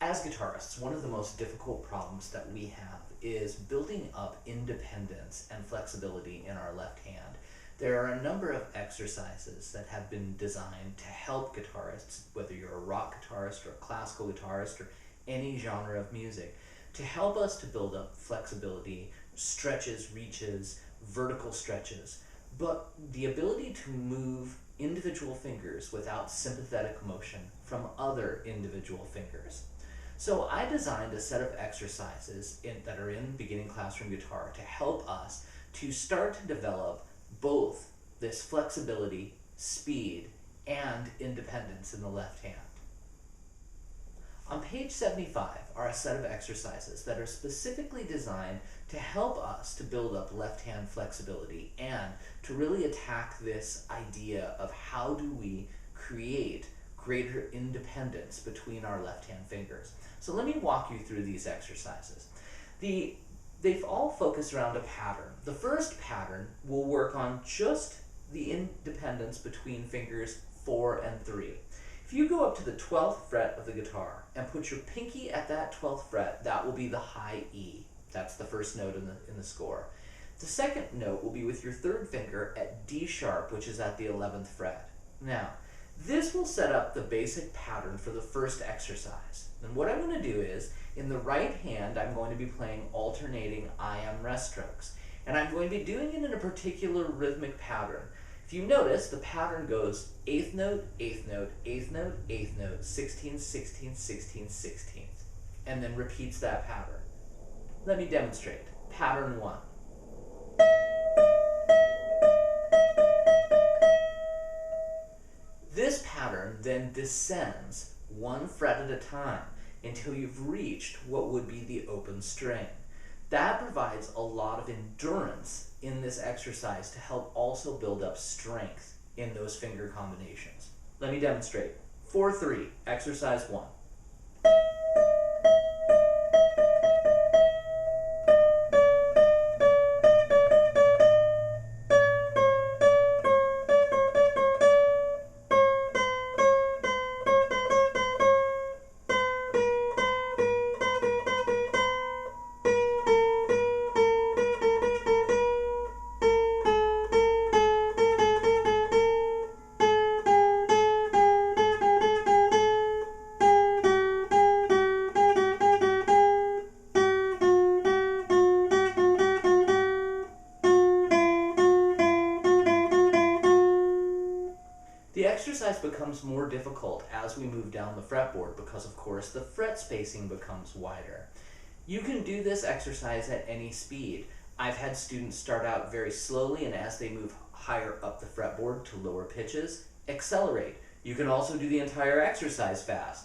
As guitarists, one of the most difficult problems that we have is building up independence and flexibility in our left hand. There are a number of exercises that have been designed to help guitarists, whether you're a rock guitarist or a classical guitarist or any genre of music, to help us to build up flexibility, stretches, reaches, vertical stretches, but the ability to move individual fingers without sympathetic motion from other individual fingers. So I designed a set of exercises that are in beginning classroom guitar to help us to start to develop both this flexibility, speed, and independence in the left hand. On page 75 are a set of exercises that are specifically designed to help us to build up left hand flexibility and to really attack this idea of how do we create greater independence between our left hand fingers. So let me walk you through these exercises. They've all focused around a pattern. The first pattern will work on just the independence between fingers 4 and 3. If you go up to the 12th fret of the guitar and put your pinky at that 12th fret, that will be the high E. That's the first note in the score. The second note will be with your third finger at D sharp, which is at the 11th fret. Now, this will set up the basic pattern for the first exercise. And what I'm going to do is, in the right hand, I'm going to be playing alternating I-am rest strokes. And I'm going to be doing it in a particular rhythmic pattern. If you notice, the pattern goes 8th note, 8th note, 8th note, 8th note, 16th, 16th, 16th, 16th, and then repeats that pattern. Let me demonstrate. Pattern 1. This pattern then descends 1 fret at a time until you've reached what would be the open string. That provides a lot of endurance in this exercise to help also build up strength in those finger combinations. Let me demonstrate. 4-3, exercise 1. The exercise becomes more difficult as we move down the fretboard because, of course, the fret spacing becomes wider. You can do this exercise at any speed. I've had students start out very slowly, and as they move higher up the fretboard to lower pitches, accelerate. You can also do the entire exercise fast.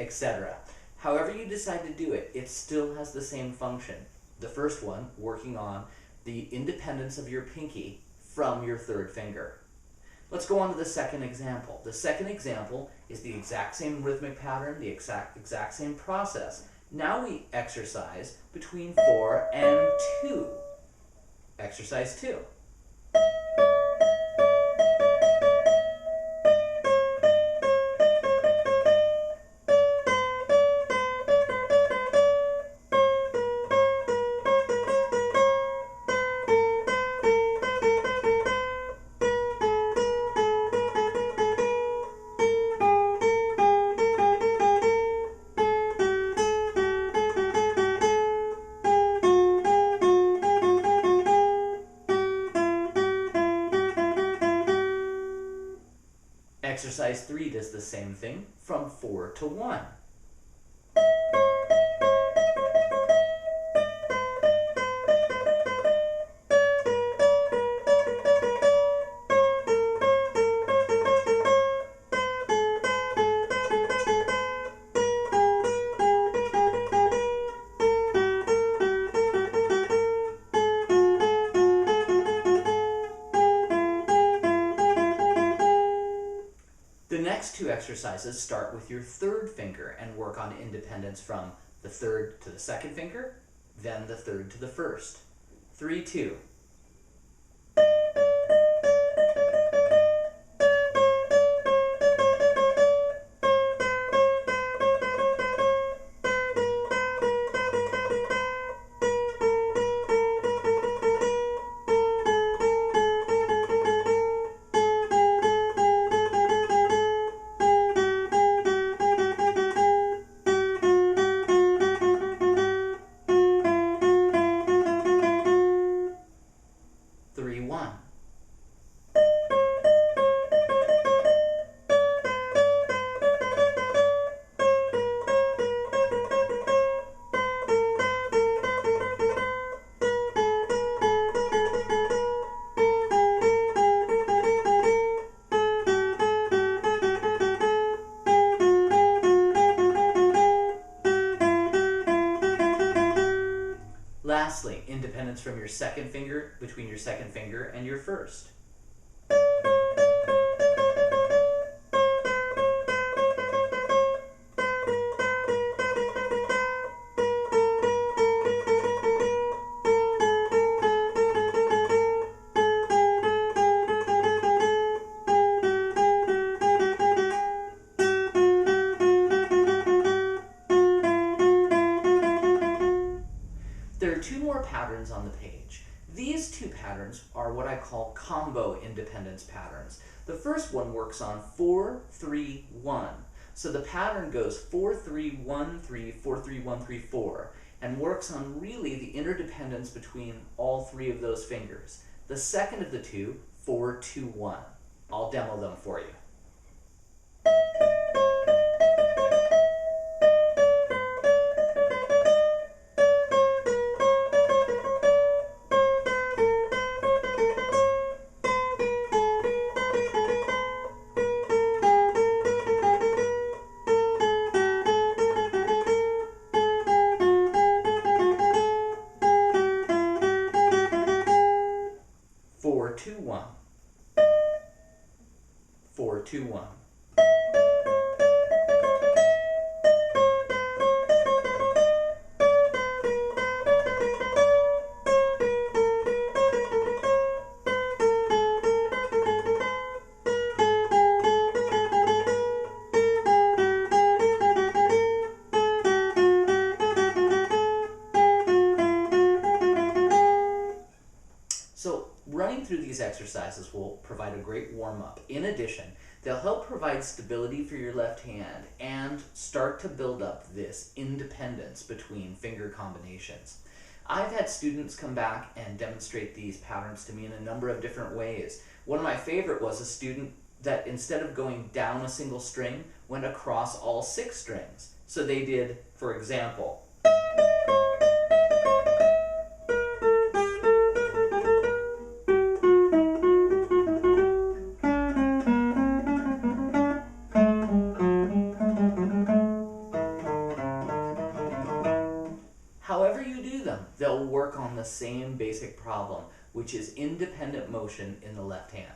Etc. However you decide to do it, it still has the same function. The first one, working on the independence of your pinky from your third finger. Let's go on to the second example. The second example is the exact same rhythmic pattern, the exact same process. Now we exercise between 4 and 2. Exercise 2. Exercise 3 does the same thing from 4 to 1. The next two exercises start with your third finger and work on independence from the third to the second finger, then the third to the first. 3, 2. Lastly, independence from your second finger, between your second finger and your first. There are two more patterns on the page. These two patterns are what I call combo independence patterns. The first one works on 4, 3, 1. So the pattern goes 4, 3, 1, 3, 4, 3, 1, 3, 4, and works on really the interdependence between all three of those fingers. The second of the two, 4, 2, 1. I'll demo them for you. Four, 2, 1. 4, 2, 1. So running through these exercises will provide a great warm-up. In addition, they'll help provide stability for your left hand and start to build up this independence between finger combinations. I've had students come back and demonstrate these patterns to me in a number of different ways. One of my favorite was a student that instead of going down a single string, went across all 6 strings. So they did, for example, however you do them, they'll work on the same basic problem, which is independent motion in the left hand.